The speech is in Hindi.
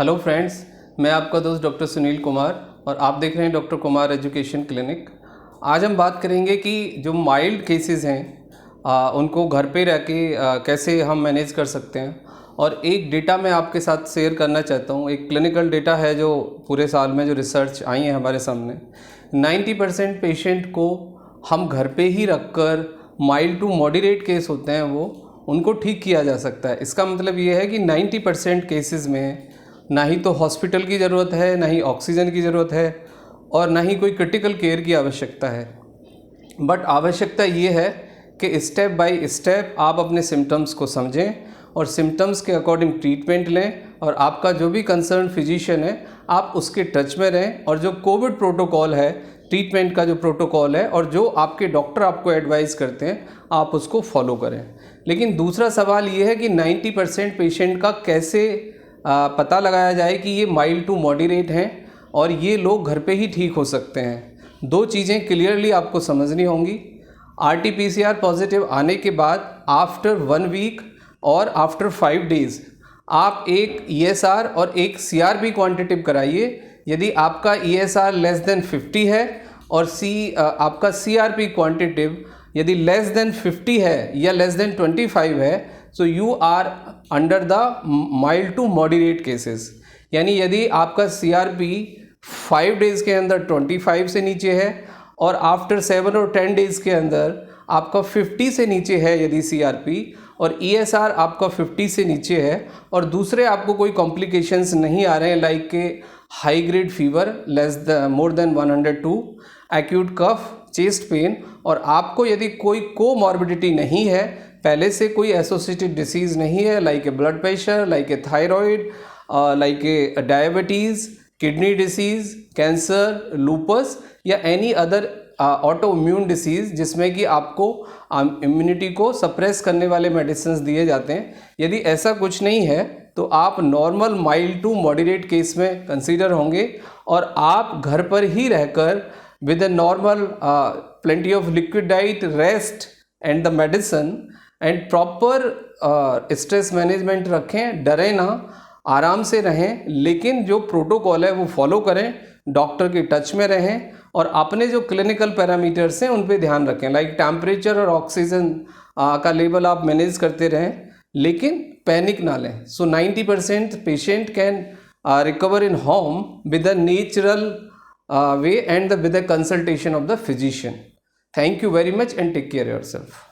हेलो फ्रेंड्स, मैं आपका दोस्त डॉक्टर सुनील कुमार और आप देख रहे हैं डॉक्टर कुमार एजुकेशन क्लिनिक। आज हम बात करेंगे कि जो माइल्ड केसेस हैं उनको घर पे रह के कैसे हम मैनेज कर सकते हैं। और एक डेटा मैं आपके साथ शेयर करना चाहता हूँ। एक क्लिनिकल डेटा है जो पूरे साल में जो रिसर्च आई है हमारे सामने, 90% पेशेंट को हम घर पे ही रखकर माइल्ड टू मॉडरेट केस होते हैं वो उनको ठीक किया जा सकता है। इसका मतलब ये है कि 90% केसेस में ना ही तो हॉस्पिटल की ज़रूरत है, ना ही ऑक्सीजन की ज़रूरत है और ना ही कोई क्रिटिकल केयर की आवश्यकता है। बट आवश्यकता ये है कि स्टेप बाय स्टेप आप अपने सिम्टम्स को समझें और सिम्टम्स के अकॉर्डिंग ट्रीटमेंट लें और आपका जो भी कंसर्न फिजिशियन है आप उसके टच में रहें और जो कोविड प्रोटोकॉल है, ट्रीटमेंट का जो प्रोटोकॉल है और जो आपके डॉक्टर आपको एडवाइस करते हैं आप उसको फॉलो करें। लेकिन दूसरा सवाल ये है कि 90% पेशेंट का कैसे पता लगाया जाए कि ये माइल्ड टू मॉडरेट हैं और ये लोग घर पे ही ठीक हो सकते हैं। दो चीज़ें क्लियरली आपको समझनी होंगी। RT-PCR पॉजिटिव आने के बाद आफ्टर 1 वीक और आफ्टर 5 डेज़ आप एक ESR और एक CRP क्वांटिटिव कराइए। यदि आपका ESR लेस देन 50 है और आपका CRP क्वांटिटिव यदि लेस देन 50 है या लेस देन 25 है, so you are under the mild to moderate cases. यानी यदि आपका CRP 5 डेज़ के अंदर 25 से नीचे है और आफ्टर 7 और 10 डेज़ के अंदर आपका 50 से नीचे है यदि CRP और ESR आपका 50 से नीचे है और दूसरे आपको कोई कॉम्प्लिकेशंस नहीं आ रहे हैं लाइक के high grade fever more than 102, acute cough, chest pain और आपको यदि कोई कोमॉर्बिडिटी नहीं है, पहले से कोई एसोसिएटेड डिसीज़ नहीं है like a blood pressure, like a thyroid, like a diabetes, kidney disease, cancer, lupus या any other auto immune disease जिसमें कि आपको इम्यूनिटी को सप्रेस करने वाले मेडिसिन दिए जाते हैं, यदि ऐसा कुछ नहीं है तो आप normal mild to moderate case में कंसीडर होंगे और आप घर पर ही रहकर with a normal plenty of liquid diet, rest and the medicine and proper stress management रखें, डरें ना, आराम से रहें, लेकिन जो प्रोटोकॉल है वो फॉलो करें, डॉक्टर के टच में रहें और अपने जो क्लिनिकल पैरामीटर्स हैं उन पे ध्यान रखें लाइक टेम्परेचर और ऑक्सीजन का लेवल आप मैनेज करते रहें, लेकिन पैनिक ना लें। सो 90% patient can recover in home with a natural way and with the consultation of the physician. Thank you very much and take care of yourself.